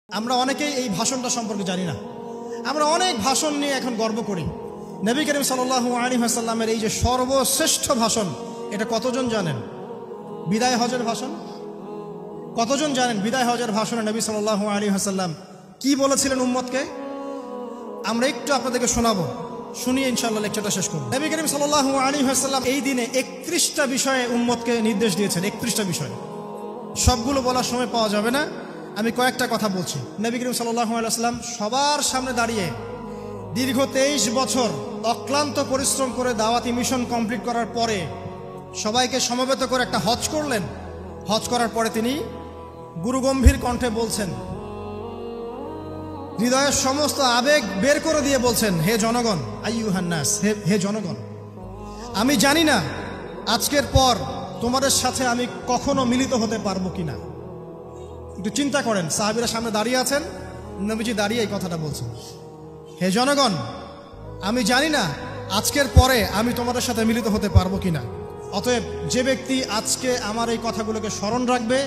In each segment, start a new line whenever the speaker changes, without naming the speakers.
আমরা অনেকেই এই ভাষণটা সম্পর্কে জানি না। আমরা অনেক ভাষণ নিয়ে এখন গর্ব করি। নবী করিম সাল্লাল্লাহু আলাইহি ওয়াসাল্লামের এই যে সর্বশ্রেষ্ঠ ভাষণ, এটা কতজন জানেন? বিদায় হজের ভাষণ। কতজন জানেন বিদায় হজের ভাষণে নবী সাল্লাল্লাহু আলাইহি ওয়াসাল্লাম কি বলেছিলেন উম্মতকে? আমরা একটু আপনাদেরকে শোনাবো, শুনিয়ে ইনশাআল্লাহ লেকচারটা শেষ করব। নবী করিম সাল্লাল্লাহু আলাইহি ওয়াসাল্লাম এই দিনে 31টা বিষয়ে উম্মতকে নির্দেশ দিয়েছেন। 31টা বিষয়, সবগুলো বলার সময় পাওয়া যাবে না, আমি কয়েকটা কথা বলছি। নবী করিম সাল্লাল্লাহু আলাইহি ওয়াসাল্লাম সবার সামনে দাঁড়িয়ে দীর্ঘ 23 বছর অক্লান্ত পরিশ্রম করে দাওয়াতি মিশন কমপ্লিট করার পরে সবাইকে সমবেত করে একটা হজ করলেন। হজ করার পরে তিনি গুরুগম্ভীর কণ্ঠে বলছেন, হৃদয়ের সমস্ত আবেগ বের করে দিয়ে বলছেন, হে জনগণ, আইয়ুহান নাস, হে জনগণ, আমি জানি না আজকের পর তোমাদের সাথে আমি কখনো মিলিত হতে পারবো কিনা। একটু চিন্তা করেন, সাহাবীরা সামনে দাঁড়িয়ে আছেন, নবীজি দাঁড়িয়ে এই কথাটা বলছেন, হে জনগণ, আমি জানি না আজকের পরে আমি তোমাদের সাথে মিলিত হতে পারবো কিনা। অতএব যে ব্যক্তি আজকে আমার এই কথাগুলোকে স্মরণ রাখবে,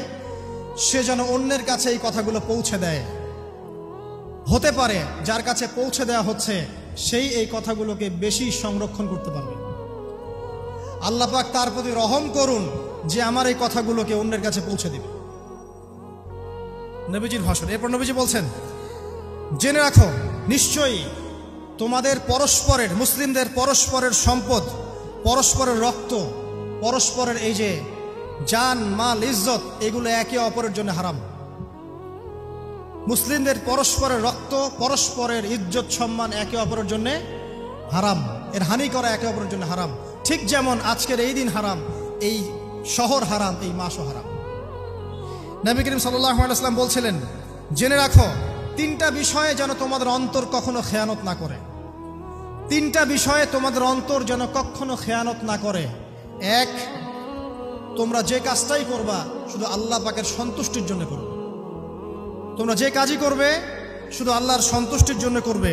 সে যেন অন্যের কাছে এই কথাগুলো পৌঁছে দেয়। হতে পারে যার কাছে পৌঁছে দেওয়া হচ্ছে সেই এই কথাগুলোকে বেশি সংরক্ষণ করতে পারবে। আল্লাহ পাক তার প্রতি রহম করুন যে আমার এই কথাগুলোকে অন্যের কাছে পৌঁছে দিবে। নবীজির ভাষণ। এরপর নবীজি বলছেন, জেনে রাখো, নিশ্চয়ই তোমাদের পরস্পরের, মুসলিমদের পরস্পরের সম্পদ, পরস্পরের রক্ত, পরস্পরের এই যে জান, মাল, ইজ্জত, এগুলো একে অপরের জন্য হারাম। মুসলিমদের পরস্পরের রক্ত, পরস্পরের ইজ্জত, সম্মান একে অপরের জন্য হারাম। এর হানি করা একে অপরের জন্য হারাম। ঠিক যেমন আজকের এই দিন হারাম, এই শহর হারাম, এই মাসও হারাম। নবী করিম সাল্লাল্লাহু আলাইহি ওয়াসাল্লাম বলছিলেন, জেনে রাখো, 3টা বিষয়ে যেন তোমাদের অন্তর কখনো খেয়ানত না করে। 3টা বিষয়ে তোমাদের অন্তর যেন কখনো খেয়ানত না করে। 1, তোমরা যে কাজটাই করবা শুধু আল্লাহ পাকের সন্তুষ্টির জন্য করবে। তোমরা যে কাজই করবে শুধু আল্লাহর সন্তুষ্টির জন্য করবে।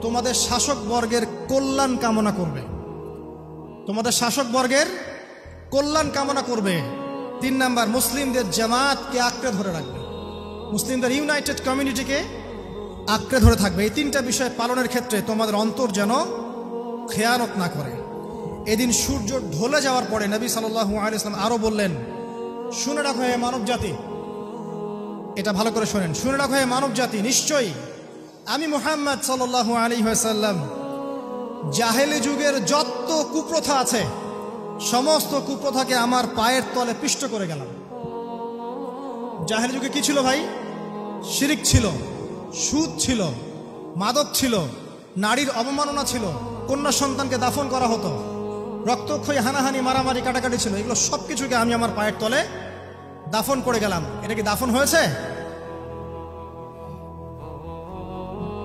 তোমাদের শাসক বর্গের কল্যাণ কামনা করবে। তোমাদের শাসক বর্গের কল্যাণ কামনা করবে। 3 নাম্বার, মুসলিমদের জামাতকে আঁকড়ে ধরে রাখবে। মুসলিমদের ইউনাইটেড কমিউনিটিকে আঁকড়ে ধরে থাকবে। এই 3টা বিষয় পালনের ক্ষেত্রে তোমাদের অন্তর যেন খেয়ানত না করে। এদিন সূর্য ঢলে যাওয়ার পরে নবী সাল্লাল্লাহু আলাইহি ওয়াসাল্লাম আরো বললেন, শুনে রাখো হে মানব জাতি, এটা ভালো করে শোনেন, শুনে রাখো হে মানব জাতি, নিশ্চয়ই আমি মুহাম্মদ সাল্লাল্লাহু আলাইহি ওয়াসাল্লাম জাহেলি যুগের যত কুপ্রথা আছে সমস্ত কুপ্রথাকে আমার পায়ের তলে পিষ্ট করে গেলাম। জাহেলি যুগে কি ছিল ভাই? শিরিক ছিল, সুদ ছিল, মাদক ছিল, নারীর অবমাননা ছিল, কন্যা সন্তানকে দাফন করা হতো, রক্তক্ষয়ী, হানাহানি, মারামারি, কাটাকাটি ছিল। এগুলো সব কিছুকে আমি আমার পায়ের তলে দাফন করে গেলাম। এটা কি দাফন হয়েছে?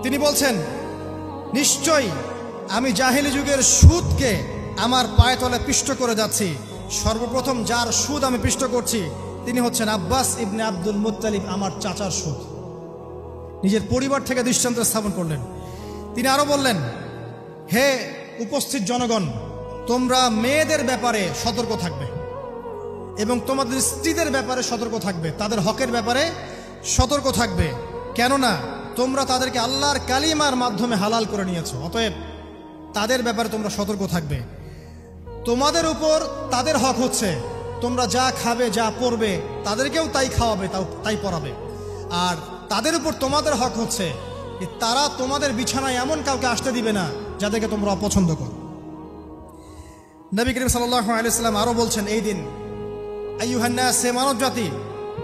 তিনি বলছেন, নিশ্চয়ই আমি জাহেলি যুগের সুদকে আমার পায়ের তলে পিষ্ট করে যাচ্ছি। সর্বপ্রথম যার সুদ আমি পিষ্ট করছি তিনি হচ্ছেন আব্বাস ইবনে আব্দুল মুত্তালিব, আমার চাচার সুদ। নিজের পরিবার থেকে দৃষ্টান্ত স্থাপন করলেন। তিনি আরো বললেন, হে উপস্থিত জনগণ, তোমরা মেয়েদের ব্যাপারে সতর্ক থাকবে এবং তোমাদের স্ত্রীদের ব্যাপারে সতর্ক থাকবে, তাদের হকের ব্যাপারে সতর্ক থাকবে, কেননা তোমরা তাদেরকে আল্লাহর কালিমার মাধ্যমে হালাল করে নিয়েছো। অতএব তাদের ব্যাপারে তোমরা সতর্ক থাকবে। তোমাদের উপর তাদের হক হচ্ছে তোমরা যা খাবে, যা পরবে, তাদেরকেও তাই খাওয়াবে, তাই পরাবে। আর তাদের উপর তোমাদের হক হচ্ছে তারা তোমাদের বিছানায় এমন কাউকে আসতে দিবে না যাদেরকে তোমরা অপছন্দ করো। নবী করিম সাল্লাল্লাহু আলাইহি ওয়াসাল্লাম আরো বলছেন, এই দিন, আইয়ুহান নাস, হে মানব জাতি,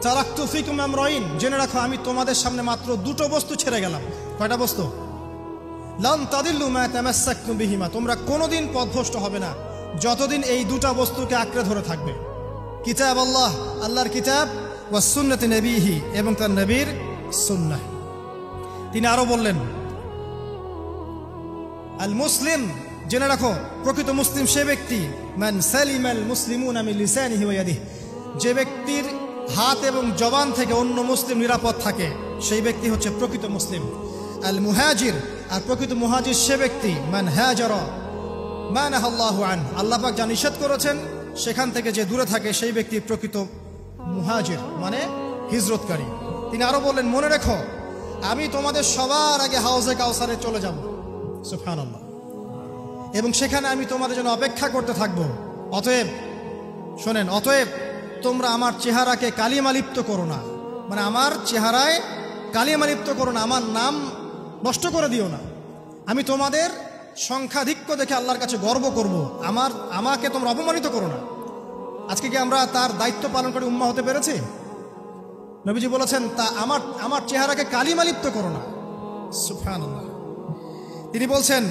তারাকতু ফিকুম আমরাইন, জেনে রাখো আমি তোমাদের সামনে মাত্র 2টো বস্তু ছেড়ে গেলাম। কয়টা বস্তু? লান তাদিল্লু মা তামাসসাকতুম বিহিমা, তোমরা কোনোদিন পথভ্রষ্ট হবে না যতদিন এই 2টা বস্তুকে আঁকড়ে ধরে থাকবে। কিতাব আল্লাহ, আল্লাহর কিতাব, ওয়া সুন্নতি নবীহি, এবং তার নবীর সুন্নাহ। তিনি আরো বললেন, আল মুসলিম, জেনে রাখো প্রকৃত মুসলিম সে ব্যক্তি, মান সালিমাল মুসলিমুনা মিন লিসানিহি ওয়া ইয়াদিহি, যে ব্যক্তির হাত এবং জবান থেকে অন্য মুসলিম নিরাপদ থাকে সেই ব্যক্তি হচ্ছে প্রকৃত মুসলিম। আল মুহাজির, আর প্রকৃত মুহাজির সে ব্যক্তি, মান হাজারা মা নাহাল্লাহু আন, আল্লাহ পাক যা নিষেধ করেছেন সেখান থেকে যে দূরে থাকে সেই ব্যক্তি প্রকৃত মুহাজির, মানে হিজরতকারী। তিনি আরো বললেন, মনে রেখো আমি তোমাদের সবার আগে হাউজে কাউসারে চলে যাব, সুবহানাল্লাহ, এবং সেখানে আমি তোমাদের জন্য অপেক্ষা করতে থাকবো। অতএব শোনেন, অতএব তোমরা আমার চেহারাকে কালিমালিপ্ত করো না, মানে আমার চেহারায় কালিমালিপ্ত করো না, আমার নাম নষ্ট করে দিও না। আমি তোমাদের সংখ্যাধিক্য দেখে আল্লাহর কাছে গর্ব করব, আমাকে তোমরা অপমানিত করো না। আজকে কি আমরা তার দায়িত্ব পালন করে উম্মাহ হতে পেরেছি? নবীজি বলেছেন, তা আমার চেহারাকে কালিমালিপ্ত করো না, সুবহানাল্লাহ। তিনি বলছেন,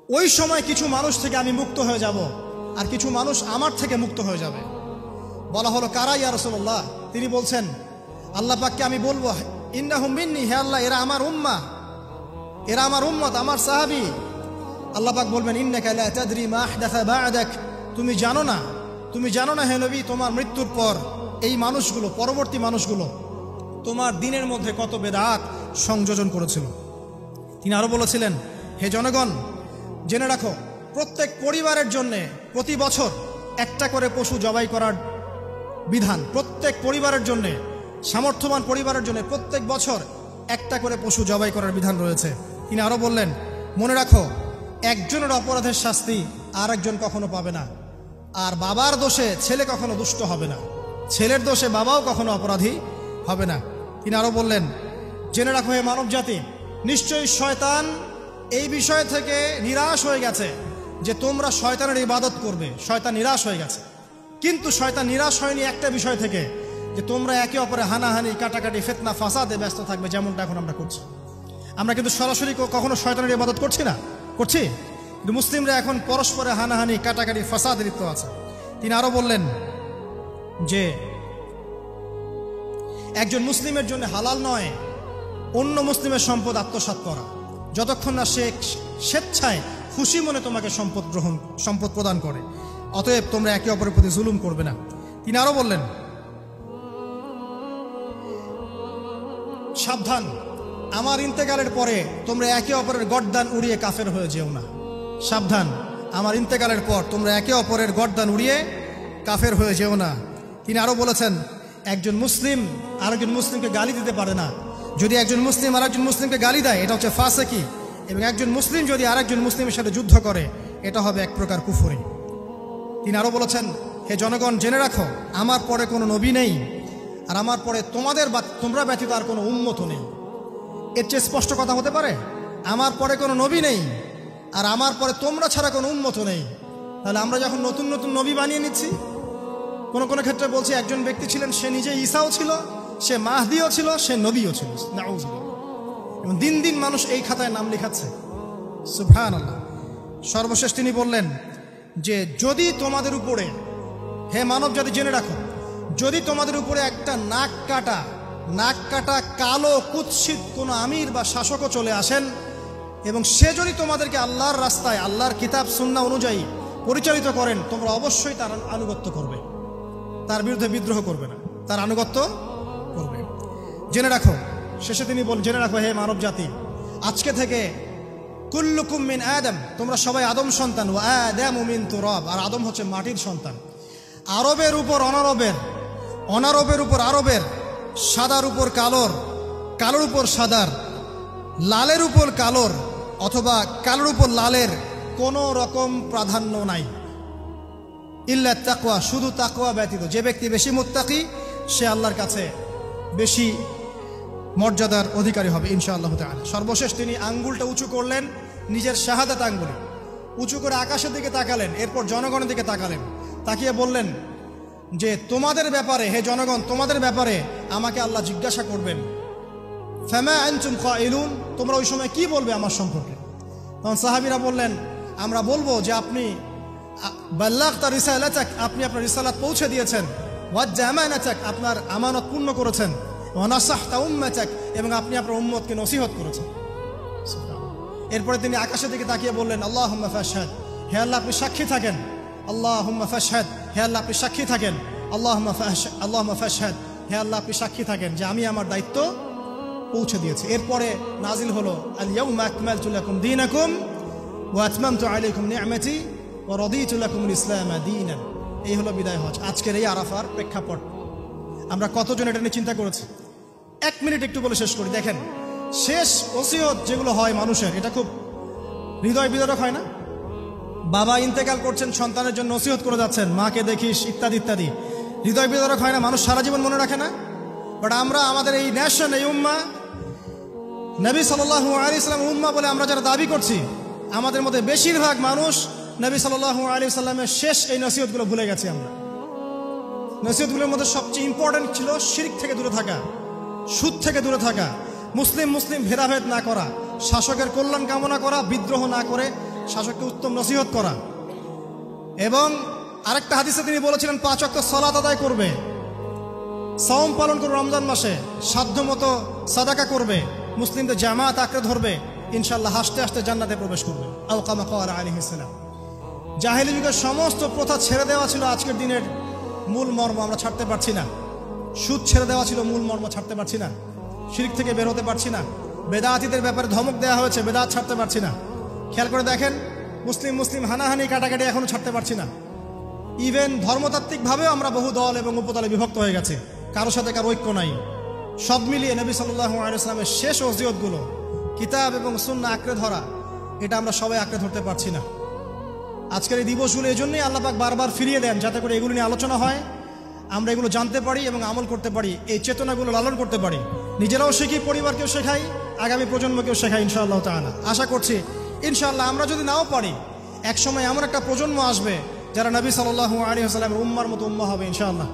ওই সময় কিছু মানুষ থেকে আমি মুক্ত হয়ে যাব, আর কিছু মানুষ আমার থেকে মুক্ত হয়ে যাবে। বলা হলো, কারা ইয়া রাসূলুল্লাহ? তিনি বলছেন, আল্লাহ পাককে আমি বলবো, ইন্নাহুম মিন্নি, হে আল্লাহ, এরা আমার উম্মাহ, এরা আমার উম্মত, আমার সাহাবী। আল্লাহ পাক বলবেন, ইন্নাকা লা তাদরি মা আহদাসা বা'দাক, তুমি জানো না হে নবী, তোমার মৃত্যুর পর এই মানুষগুলো, পরবর্তী মানুষগুলো তোমার দিনের মধ্যে কত বেদাত সংযোজন করেছিল। তিনি আরো বলেছিলেন, হে জনগণ, জেনে রাখো, প্রত্যেক পরিবারের জন্য প্রতি বছর একটা করে পশু জবাই করার বিধান, প্রত্যেক পরিবারের জন্য, সামর্থ্যবান পরিবারের জন্য প্রত্যেক বছর একটা করে পশু জবাই করার বিধান রয়েছে। তিনি আরো বললেন, মনে রাখো, একজনের অপরাধের শাস্তি আর একজন কখনো পাবে না, আর বাবার দোষে ছেলে কখনো দুষ্ট হবে না, ছেলের দোষে বাবাও কখনো অপরাধী হবে না। তিনি আরো বললেন, জেনে রাখো হে মানব জাতি, নিশ্চয়ই শয়তান এই বিষয় থেকে নিরাশ হয়ে গেছে যে তোমরা শয়তানের ইবাদত করবে। শয়তান নিরাশ হয়ে গেছে, কিন্তু শয়তান নিরাশ হয়নি একটা বিষয় থেকে, যে তোমরা একে অপরে হানাহানি, কাটাকাটি, ফিতনা, ফাসাদে ব্যস্ত থাকবে, যেমনটা এখন আমরা করছি। আমরা কিন্তু সরাসরি কখনো শয়তানের ইবাদত করছি, কিন্তু মুসলিমরা এখন পরস্পরে হানাহানি, কাটাকাটি, ফাসাদে লিপ্ত আছে। তিনি আরো বললেন যে একজন মুসলিমের জন্য হালাল নয় অন্য মুসলিমের সম্পদ আত্মসাৎ করা, যতক্ষণ না সে স্বেচ্ছায় খুশি মনে তোমাকে সম্পদ প্রদান করে। অতএব তোমরা একে অপরের প্রতি জুলুম করবে না। তিনি আরো বললেন, সাবধান, আমার ইন্তেকালের পরে তোমরা একে অপরের গর্দান উড়িয়ে কাফের হয়ে যেও না। সাবধান, আমার ইন্তেকালের পর তোমরা একে অপরের গর্দান উড়িয়ে কাফের হয়ে যেও না। তিনি আরো বলেছেন, একজন মুসলিম আরেকজন মুসলিমকে গালি দিতে পারে না। যদি একজন মুসলিম আরেকজন মুসলিমকে গালি দেয়, এটা হচ্ছে ফাসিকি, এবং একজন মুসলিম যদি আরেকজন মুসলিমের সাথে যুদ্ধ করে, এটা হবে এক প্রকার কুফরি। তিনি আরো বলেছেন, হে জনগণ, জেনে রাখো, আমার পরে কোনো নবী নেই, আর আমার পরে তোমরা ব্যতীত আর কোনো উম্মত নেই। এর চেয়ে স্পষ্ট কথা হতে পারে? আমার পরে কোনো নবী নেই, আর আমার পরে তোমরা ছাড়া কোনো উম্মত নেই। তাহলে আমরা যখন নতুন নতুন নবী বানিয়ে নিচ্ছি, কোনো কোনো ক্ষেত্রে বলছি একজন ব্যক্তি ছিলেন, সে নিজে ঈসাও ছিল, সে মাহদিও ছিল, সে নবীও ছিল, নাউজুবিল্লাহ। এবং দিন দিন মানুষ এই খাতায় নাম লেখাচ্ছে, সুবহানাল্লাহ। সর্বশেষ তিনি বললেন যে, যদি তোমাদের উপরে, হে মানব জাতি জেনে রাখো, যদি তোমাদের উপরে একটা নাক কাটা কালো কুৎসিত কোনো আমির বা শাসকও চলে আসেন, এবং সে যদি তোমাদেরকে আল্লাহর রাস্তায়, আল্লাহর কিতাব সুন্নাহ অনুযায়ী পরিচালিত করেন, তোমরা অবশ্যই তার আনুগত্য করবে, তার বিরুদ্ধে বিদ্রোহ করবে না, তার আনুগত্য করবে। জেনে রাখো, শেষে তিনি বলেন, জেনে রাখো হে মানব জাতি, আজকে থেকে কুল্লুকুম মিন আদম, তোমরা সবাই আদম সন্তান, ওয়া আদামু মিন তুরাব, আর আদম হচ্ছে মাটির সন্তান। আরবের উপর অনারবের, অনারবের উপর আরবের, সাদার উপর কালোর, কালোর উপর সাদার, লালের উপর কালোর, অথবা কালোর উপর লালের কোনো রকম প্রাধান্য নাই। ইল্লা তাকওয়া, শুধু তাকওয়া ব্যতীত। যে ব্যক্তি বেশি মুত্তাকি, সে আল্লাহর কাছে বেশি মর্যাদার অধিকারী হবে ইনশাআল্লাহ তাআলা। সর্বশেষ তিনি আঙ্গুলটা উঁচু করলেন, নিজের শাহাদাত আঙ্গুল উঁচু করে আকাশের দিকে তাকালেন, এরপর জনগণের দিকে তাকালেন, তাকিয়ে বললেন যে, তোমাদের ব্যাপারে, হে জনগণ, তোমাদের ব্যাপারে আমাকে আল্লাহ জিজ্ঞাসা করবেন। ফামা আনতুম কাইলুন, তোমরা ওই সময় কি বলবে আমার সম্পর্কে? তখন সাহাবীরা বললেন, আমরা বলবো যে আপনি বাল্লাগতা রিসালাতাক, আপনি আপনার রিসালাত পৌঁছে দিয়েছেন, ওয়াজ্জা আমানাতাক, আপনার আমানত পূর্ণ করেছেন, ওয়া নাসাহতা উম্মাতাক, এবং আপনি আপনার উম্মতকে নসিহত করেছেন। এরপরে তিনি আকাশের দিকে তাকিয়ে বললেন, আল্লাহুম্মা ফাশহাদ, হে আল্লাহ আপনি সাক্ষী থাকেন। আল্লাহুম্মা ফাশহাদ, হে আল্লাহ আপনি সাক্ষী থাকেন। আল্লাহুম্মা ফাশহাদ, হে আল্লাহ আপনি সাক্ষী থাকেন যে আমি আমার দায়িত্ব পৌঁছে দিয়েছি। এরপরে নাজিল হলো, আল ইয়াউমা আকমালতু লাকুম দীনাকুম ওয়া আতমামতু আলাইকুম নি'মাতি ওয়া রাদিতু লাকুমুল ইসলাম দীনান। এই হলো বিদায় হজ। আজকের এই আরাফার প্রেক্ষাপট আমরা কতজন এটা নিয়ে চিন্তা করেছি? এক মিনিট একটু বলে শেষ করি। দেখেন, শেষ ওসিয়ত যেগুলো হয় মানুষের, এটা খুব হৃদয় বিদারক হয় না? বাবা ইন্তেকাল করছেন, সন্তানের জন্য ওসিয়ত করে যাচ্ছেন, মাকে দেখিস ইত্যাদি ইত্যাদি, হৃদয় বিদারক হয় না? মানুষ সারা জীবন মনে রাখে না? বাট আমরা আমাদের এই ন্যাশন, এই উম্মা, নবী সাল্লাল্লাহু আলাইহি সাল্লামের উম্মা বলে আমরা যারা দাবি করছি, আমাদের মধ্যে বেশিরভাগ মানুষ নবী সাল্লাল্লাহু আলাইহি সাল্লামের শেষ এই নসিহতগুলো ভুলে গেছি আমরা। নসিহতগুলোর মধ্যে সবচেয়ে ইম্পর্টেন্ট ছিল শিরক থেকে দূরে থাকা, সুদ থেকে দূরে থাকা, মুসলিম ভেদাভেদ না করা, শাসকের কল্যাণ কামনা করা, বিদ্রোহ না করে শাসককে উত্তম নসিহত করা। এবং আরেকটা হাদিসে তিনি বলেছিলেন 5 ওয়াক্ত সালাত আদায় করবে, সাওম পালন করবে, রমজান মাসে সাধ্যমতো সাদাকা করবে, মুসলিমদের জামাত আঁকড়ে ধরবে, ইনশাআল্লাহ হাসতে হাসতে জান্নাতে প্রবেশ করবে। আও কামা ক্বালা আলাইহিস সালাম। জাহেলি যুগের সমস্ত প্রথা ছেড়ে দেওয়া ছিল আজকের দিনের মূল মর্ম, আমরা ছাড়তে পারছি না। সুদ ছেড়ে দেওয়া ছিল মূল মর্ম, ছাড়তে পারছি না। শিরক থেকে বের হতে পারছি না। বেদাতীদের ব্যাপারে ধমক দেওয়া হয়েছে, বেদাত ছাড়তে পারছি না। খেয়াল করে দেখেন, মুসলিম হানাহানি কাটাকাটি এখনো ছাড়তে পারছি না। ইভেন ধর্মতাত্ত্বিকভাবেও আমরা বহু দল এবং উপদলে বিভক্ত হয়ে গেছে, কারোর সাথে কারো ঐক্য নাই। সব মিলিয়ে নবী সাল্লাল্লাহু আলাইহি সাল্লামের শেষ ওসিয়তগুলো, কিতাব এবং সুন্নাহ আঁকড়ে ধরা, এটা আমরা সবাই আঁকড়ে ধরতে পারছি না। আজকের এই দিবসগুলো এই জন্যই আল্লাহ পাক বারবার ফিরিয়ে দেন, যাতে করে এগুলো নিয়ে আলোচনা হয়, আমরা এগুলো জানতে পারি এবং আমল করতে পারি, এই চেতনাগুলো লালন করতে পারি, নিজেরাও শিখি, পরিবারকেও শেখাই, আগামী প্রজন্মকেও শেখাই ইনশাআল্লাহ তাআলা। আশা করছি ইনশাআল্লাহ আমরা যদি নাও পারি, একসময় এমন একটা প্রজন্ম আসবে যারা নবী সাল্লাল্লাহু আলাইহি ওয়াসাল্লামের উম্মার মতো উম্মাহ হবে ইনশাআল্লাহ।